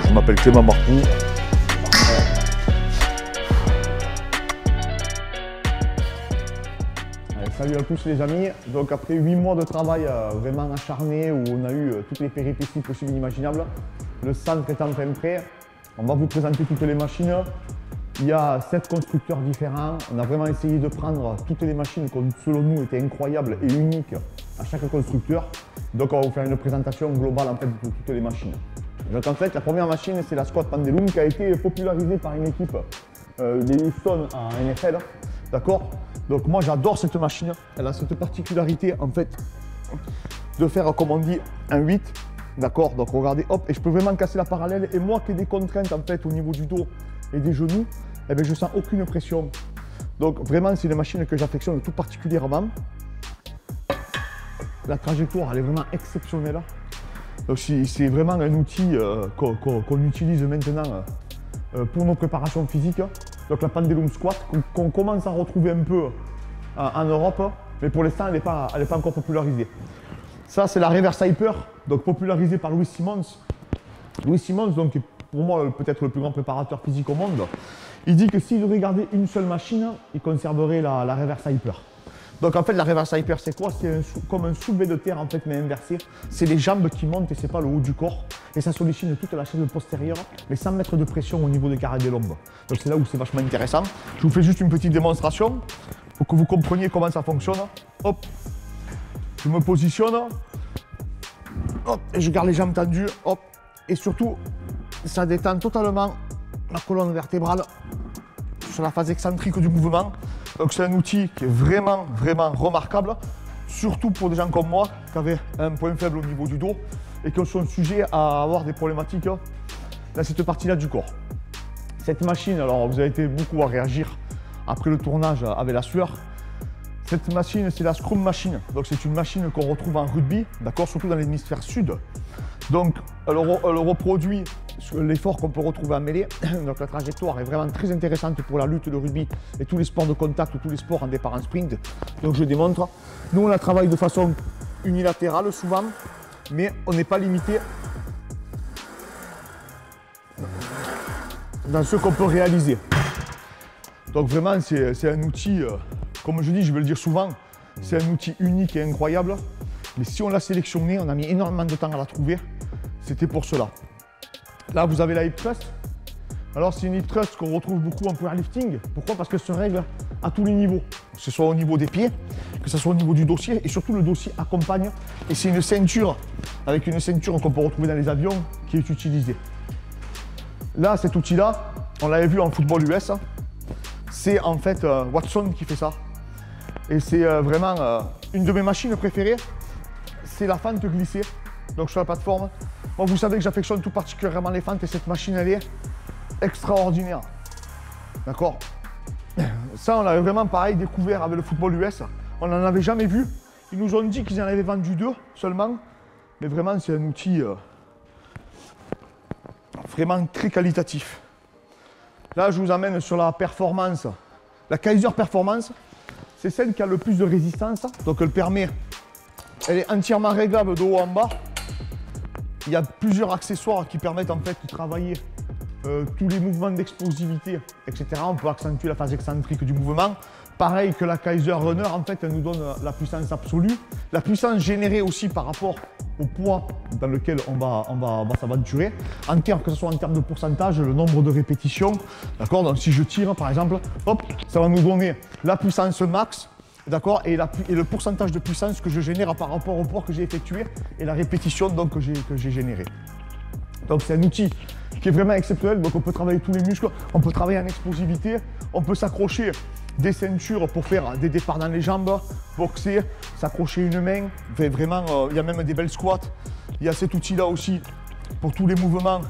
Je m'appelle Clément Marcoux. Salut à tous les amis. Donc après 8 mois de travail vraiment acharné où on a eu toutes les péripéties possibles et inimaginables, le centre est enfin prêt. On va vous présenter toutes les machines. Il y a 7 constructeurs différents. On a vraiment essayé de prendre toutes les machines qui selon nous étaient incroyables et uniques à chaque constructeur. Donc on va vous faire une présentation globale en fait de toutes les machines. Donc en fait la première machine c'est la Squat Pendulum qui a été popularisée par une équipe des Houston en NFL. D'accord? Donc moi j'adore cette machine. Elle a cette particularité en fait de faire comme on dit un 8. D'accord? Donc regardez, hop, et je peux vraiment casser la parallèle. Et moi qui ai des contraintes en fait au niveau du dos et des genoux, eh bien, je sens aucune pression. Donc vraiment c'est une machine que j'affectionne tout particulièrement. La trajectoire elle est vraiment exceptionnelle. Donc c'est vraiment un outil qu'on utilise maintenant pour nos préparations physiques. Donc la Pendulum Squat qu'on commence à retrouver un peu en Europe, mais pour l'instant elle n'est pas encore popularisée. Ça c'est la Reverse Hyper, donc popularisée par Louis Simmons. Louis Simmons, donc pour moi peut-être le plus grand préparateur physique au monde, il dit que s'il devait garder une seule machine, il conserverait la Reverse Hyper. Donc en fait la Reverse Hyper c'est quoi? C'est comme un soulevé de terre en fait mais inversé. C'est les jambes qui montent et c'est pas le haut du corps. Et ça sollicite toute la chaîne postérieure mais sans mettre de pression au niveau des carrés des lombes. Donc c'est là où c'est vachement intéressant. Je vous fais juste une petite démonstration pour que vous compreniez comment ça fonctionne. Hop, je me positionne. Hop, et je garde les jambes tendues. Hop, et surtout ça détend totalement la colonne vertébrale sur la phase excentrique du mouvement. Donc c'est un outil qui est vraiment remarquable, surtout pour des gens comme moi qui avaient un point faible au niveau du dos et qui sont sujets à avoir des problématiques dans cette partie-là du corps. Cette machine, alors vous avez été beaucoup à réagir après le tournage avec la sueur. Cette machine, c'est la Scrum Machine. Donc c'est une machine qu'on retrouve en rugby, d'accord, surtout dans l'hémisphère sud. Donc elle reproduit l'effort qu'on peut retrouver en mêlée. Donc la trajectoire est vraiment très intéressante pour la lutte de rugby et tous les sports de contact, tous les sports en départ en sprint. Donc je démontre. Nous on la travaille de façon unilatérale souvent, mais on n'est pas limité dans ce qu'on peut réaliser. Donc vraiment c'est un outil, comme je dis, je vais le dire souvent, c'est un outil unique et incroyable. Mais si on l'a sélectionné, on a mis énormément de temps à la trouver, c'était pour cela. Là, vous avez la hip thrust. Alors, c'est une hip thrust qu'on retrouve beaucoup en powerlifting. Pourquoi? Parce qu'elle se règle à tous les niveaux. Que ce soit au niveau des pieds, que ce soit au niveau du dossier. Et surtout, le dossier accompagne. Et c'est une ceinture, avec une ceinture qu'on peut retrouver dans les avions, qui est utilisée. Là, cet outil-là, on l'avait vu en football US. C'est en fait Watson qui fait ça. Et c'est vraiment une de mes machines préférées. C'est la fente glissée. Donc, sur la plateforme. Moi, vous savez que j'affectionne tout particulièrement les fentes et cette machine, elle est extraordinaire. D'accord? Ça, on l'avait vraiment pareil découvert avec le football US. On n'en avait jamais vu. Ils nous ont dit qu'ils en avaient vendu 2 seulement. Mais vraiment, c'est un outil vraiment très qualitatif. Là, je vous amène sur la performance. La Kaiser Performance, c'est celle qui a le plus de résistance. Donc, elle est entièrement réglable de haut en bas. Il y a plusieurs accessoires qui permettent en fait de travailler tous les mouvements d'explosivité, etc. On peut accentuer la phase excentrique du mouvement. Pareil que la Kaiser Runner, en fait, elle nous donne la puissance absolue. La puissance générée aussi par rapport au poids dans lequel on va s'aventurer. Que ce soit en termes de pourcentage, le nombre de répétitions. D'accord? Donc si je tire par exemple, hop, ça va nous donner la puissance max. D'accord, et le pourcentage de puissance que je génère par rapport au poids que j'ai effectué et la répétition donc, que j'ai générée. Donc c'est un outil qui est vraiment exceptionnel. Donc on peut travailler tous les muscles, on peut travailler en explosivité, on peut s'accrocher des ceintures pour faire des départs dans les jambes, boxer, s'accrocher une main. Enfin, vraiment, il y a même des belles squats. Il y a cet outil là aussi pour tous les mouvements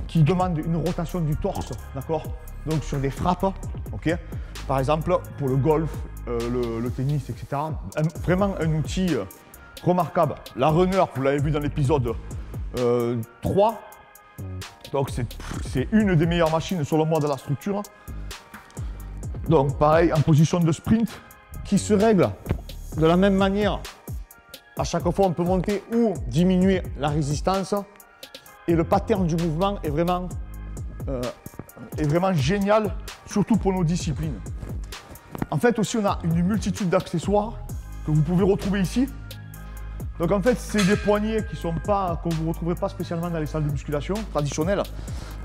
qui demandent une rotation du torse, d'accord. Donc sur des frappes, ok. Par exemple pour le golf, le tennis, etc. Vraiment un outil remarquable. La Runner, vous l'avez vu dans l'épisode 3. Donc c'est une des meilleures machines selon moi de la structure. Donc pareil, en position de sprint, qui se règle de la même manière À chaque fois, on peut monter ou diminuer la résistance. Et le pattern du mouvement est vraiment génial, surtout pour nos disciplines. En fait, aussi, on a une multitude d'accessoires que vous pouvez retrouver ici. Donc en fait, c'est des poignets que vous ne retrouverez pas spécialement dans les salles de musculation traditionnelles.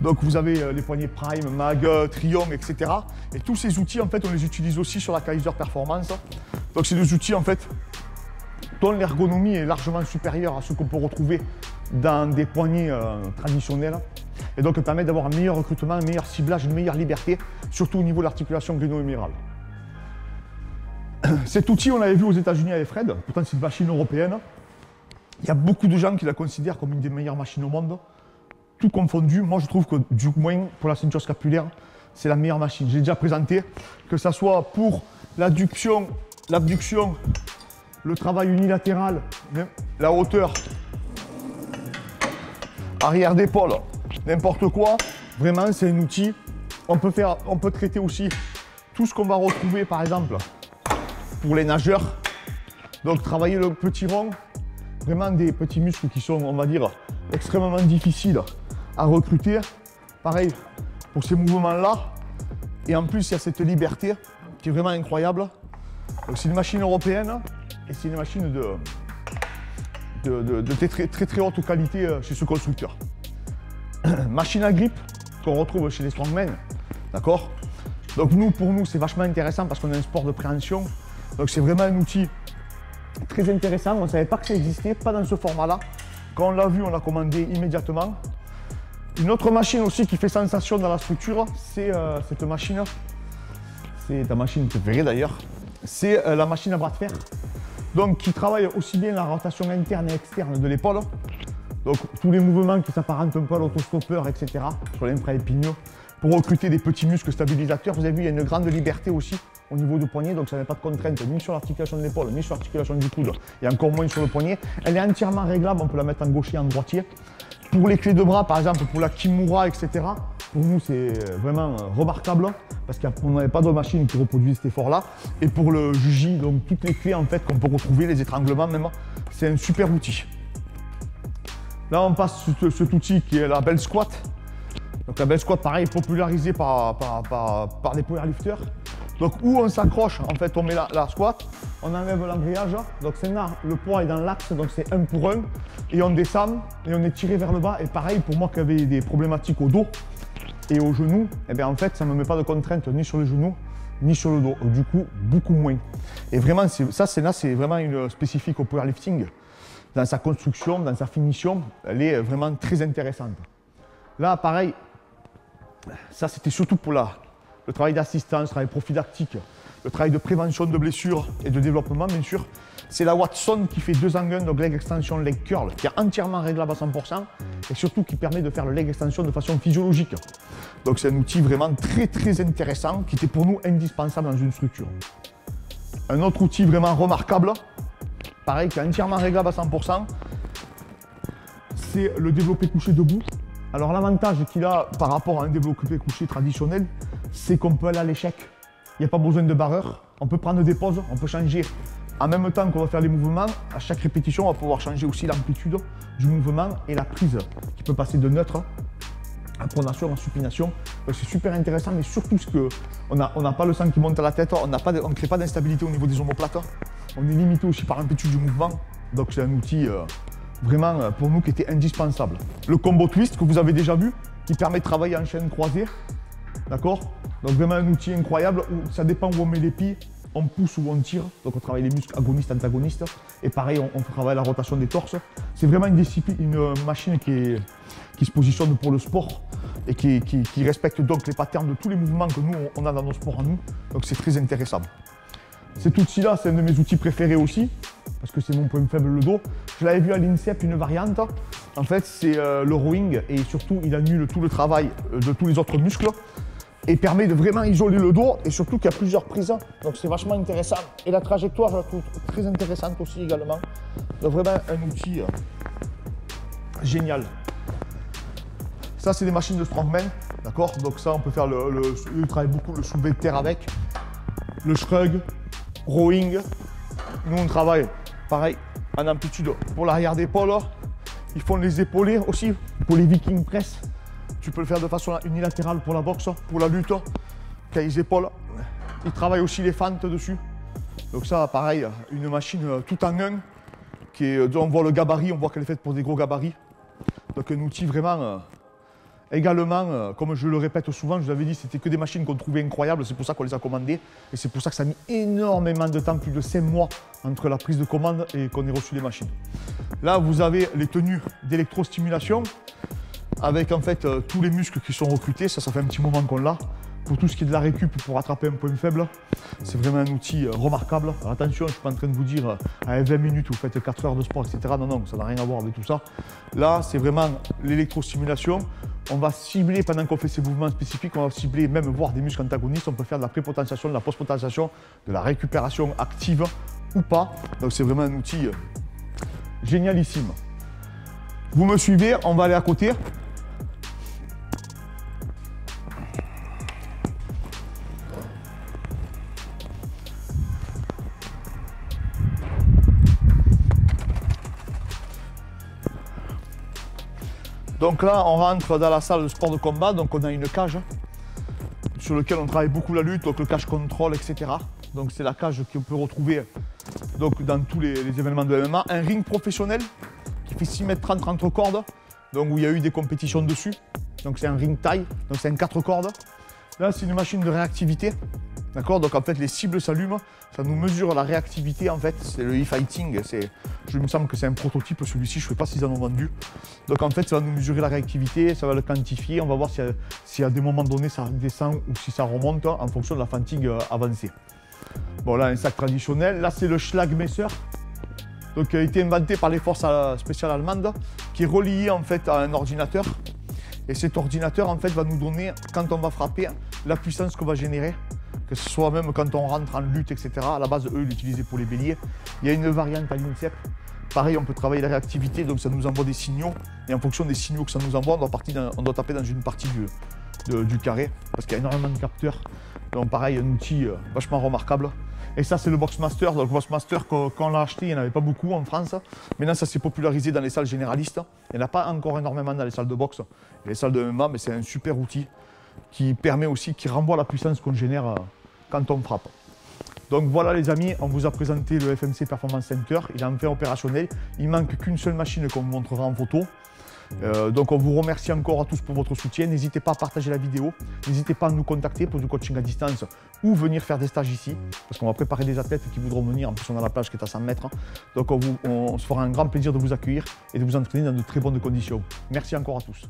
Donc vous avez les poignets Prime, Mag, Triumph, etc. Et tous ces outils, en fait, on les utilise aussi sur la Kaiser Performance. Donc c'est des outils, en fait, dont l'ergonomie est largement supérieure à ce qu'on peut retrouver dans des poignets traditionnels. Et donc permet d'avoir un meilleur recrutement, un meilleur ciblage, une meilleure liberté, surtout au niveau de l'articulation gléno-humérale. Cet outil, on l'avait vu aux États-Unis avec Fred, pourtant c'est une machine européenne. Il y a beaucoup de gens qui la considèrent comme une des meilleures machines au monde. Tout confondu, moi je trouve que du moins pour la ceinture scapulaire, c'est la meilleure machine. J'ai déjà présenté, que ce soit pour l'adduction, l'abduction, le travail unilatéral, la hauteur, arrière d'épaule, n'importe quoi. Vraiment, c'est un outil. On peut traiter aussi tout ce qu'on va retrouver, par exemple, pour les nageurs. Donc, travailler le petit rond, vraiment des petits muscles qui sont, on va dire, extrêmement difficiles à recruter. Pareil pour ces mouvements-là. Et en plus, il y a cette liberté qui est vraiment incroyable. Donc, c'est une machine européenne et c'est une machine de très haute qualité chez ce constructeur. Machine à grip qu'on retrouve chez les strongmen, d'accord? Donc pour nous, c'est vachement intéressant parce qu'on a un sport de préhension. Donc c'est vraiment un outil très intéressant. On ne savait pas que ça existait, pas dans ce format-là. Quand on l'a vu, on l'a commandé immédiatement. Une autre machine aussi qui fait sensation dans la structure, c'est cette machine. C'est ta machine préférée d'ailleurs. C'est la machine à bras de fer. Donc qui travaille aussi bien la rotation interne et externe de l'épaule. Donc tous les mouvements qui s'apparentent un peu à l'autostoppeur, etc. sur l'infra-épineux pour recruter des petits muscles stabilisateurs. Vous avez vu, il y a une grande liberté aussi au niveau du poignet, donc ça n'a pas de contrainte ni sur l'articulation de l'épaule, ni sur l'articulation du coude, et encore moins sur le poignet. Elle est entièrement réglable, on peut la mettre en gaucher, en droitier. Pour les clés de bras, par exemple, pour la Kimura, etc., pour nous, c'est vraiment remarquable parce qu'on n'avait pas de machine qui reproduit cet effort-là. Et pour le Juji, donc toutes les clés en fait qu'on peut retrouver, les étranglements même, c'est un super outil. Là, on passe sur cet outil qui est la Bell Squat. Donc la Bell Squat, pareil, popularisée par les powerlifters. Donc où on s'accroche, en fait, on met la squat, on enlève l'embrayage. Donc c'est là, le poids est dans l'axe, donc c'est 1 pour 1. Et on descend et on est tiré vers le bas. Et pareil, pour moi qui avais des problématiques au dos et au genou, eh bien en fait, ça ne me met pas de contrainte ni sur les genoux, ni sur le dos. Du coup, beaucoup moins. Et vraiment, c'est vraiment une spécifique au powerlifting. Dans sa construction, dans sa finition, elle est vraiment très intéressante. Là, pareil, ça c'était surtout pour le travail d'assistance, le travail prophylactique, le travail de prévention de blessures et de développement, bien sûr. C'est la Watson qui fait 2 en 1, donc leg extension, leg curl, qui est entièrement réglable à 100% et surtout qui permet de faire le leg extension de façon physiologique. Donc c'est un outil vraiment très intéressant qui était pour nous indispensable dans une structure. Un autre outil vraiment remarquable, pareil, qui est entièrement réglable à 100%, c'est le développé couché debout. Alors l'avantage qu'il a par rapport à un développé couché traditionnel, c'est qu'on peut aller à l'échec. Il n'y a pas besoin de barreur. On peut prendre des pauses, on peut changer en même temps qu'on va faire les mouvements. À chaque répétition, on va pouvoir changer aussi l'amplitude du mouvement et la prise qui peut passer de neutre à pronation, en supination. Donc c'est super intéressant, mais surtout ce que on n'a pas le sang qui monte à la tête, on ne crée pas d'instabilité au niveau des omoplates. On est limité aussi par l'amplitude du mouvement. Donc c'est un outil vraiment pour nous qui était indispensable. Le combo twist que vous avez déjà vu, qui permet de travailler en chaîne croisée. D'accord? Donc vraiment un outil incroyable où ça dépend où on met les pieds, on pousse ou on tire. Donc on travaille les muscles agonistes, antagonistes. Et pareil, on travaille la rotation des torses. C'est vraiment une machine qui se positionne pour le sport et qui respecte donc les patterns de tous les mouvements que nous, on a dans nos sports en nous. Donc c'est très intéressant. Cet outil-là, c'est un de mes outils préférés aussi, parce que c'est mon point faible, le dos. Je l'avais vu à l'INSEP, une variante. En fait, c'est le rowing et surtout, il annule tout le travail de tous les autres muscles et permet de vraiment isoler le dos et surtout qu'il y a plusieurs prises. Donc c'est vachement intéressant. Et la trajectoire, je la trouve très intéressante aussi également. Donc vraiment un outil génial. Ça, c'est des machines de strongman, d'accord? Donc ça, on peut faire il travaille beaucoup le soulevé de terre avec, le shrug, rowing. Nous, on travaille pareil en amplitude pour l'arrière d'épaule. Ils font les épaulés aussi pour les Viking Press. Tu peux le faire de façon unilatérale pour la boxe, pour la lutte, quand ils épaulent. Ils travaillent aussi les fentes dessus. Donc ça, pareil, une machine tout en un, dont on voit le gabarit, on voit qu'elle est faite pour des gros gabarits. Donc un outil vraiment, également, comme je le répète souvent, je vous l'avais dit, c'était que des machines qu'on trouvait incroyables, c'est pour ça qu'on les a commandées. Et c'est pour ça que ça a mis énormément de temps, plus de 5 mois, entre la prise de commande et qu'on ait reçu les machines. Là, vous avez les tenues d'électrostimulation, avec en fait tous les muscles qui sont recrutés, ça fait un petit moment qu'on l'a. Pour tout ce qui est de la récup, pour rattraper un point faible, c'est vraiment un outil remarquable. Alors attention, je ne suis pas en train de vous dire à 20 minutes vous faites 4 heures de sport, etc. Non, non, ça n'a rien à voir avec tout ça. Là, c'est vraiment l'électrostimulation. On va cibler, pendant qu'on fait ces mouvements spécifiques, on va cibler même voir des muscles antagonistes. On peut faire de la prépotentiation, de la postpotentiation, de la récupération active ou pas. Donc c'est vraiment un outil génialissime. Vous me suivez, on va aller à côté. Donc là, on rentre dans la salle de sport de combat, donc on a une cage sur laquelle on travaille beaucoup la lutte, donc le cage contrôle, etc. Donc c'est la cage qu'on peut retrouver donc, dans tous les événements de MMA. Un ring professionnel qui fait 6,30 m 30 cordes, donc où il y a eu des compétitions dessus. Donc c'est un ring taille, donc c'est un 4 cordes. Là, c'est une machine de réactivité. D'accord, donc en fait les cibles s'allument, ça nous mesure la réactivité en fait, c'est le e-fighting, je me semble que c'est un prototype celui-ci, je ne sais pas s'ils en ont vendu. Donc en fait ça va nous mesurer la réactivité, ça va le quantifier, on va voir si à des moments donnés ça descend ou si ça remonte en fonction de la fatigue avancée. Bon là un sac traditionnel, là c'est le Schlagmesser, donc qui a été inventé par les forces spéciales allemandes, qui est relié en fait à un ordinateur. Et cet ordinateur en fait va nous donner, quand on va frapper, la puissance qu'on va générer. Que ce soit même quand on rentre en lutte, etc. À la base, eux, ils l'utilisaient pour les béliers. Il y a une variante à l'INSEP. Pareil, on peut travailler la réactivité, donc ça nous envoie des signaux. Et en fonction des signaux que ça nous envoie, on doit taper dans une partie du carré, parce qu'il y a énormément de capteurs. Donc pareil, un outil vachement remarquable. Et ça, c'est le Boxmaster. Donc le Boxmaster, quand on l'a acheté, il n'y en avait pas beaucoup en France. Maintenant, ça s'est popularisé dans les salles généralistes. Il n'y en a pas encore énormément dans les salles de boxe. Les salles de MMA, mais c'est un super outil qui permet aussi, qui renvoie la puissance qu'on génère quand on frappe. Donc voilà les amis, on vous a présenté le FMC Performance Center, il est enfin opérationnel, il ne manque qu'une seule machine qu'on vous montrera en photo. Donc on vous remercie encore à tous pour votre soutien, n'hésitez pas à partager la vidéo, n'hésitez pas à nous contacter pour du coaching à distance ou venir faire des stages ici, parce qu'on va préparer des athlètes qui voudront venir, en plus on a la plage qui est à 100 mètres, donc on se fera un grand plaisir de vous accueillir et de vous entraîner dans de très bonnes conditions. Merci encore à tous.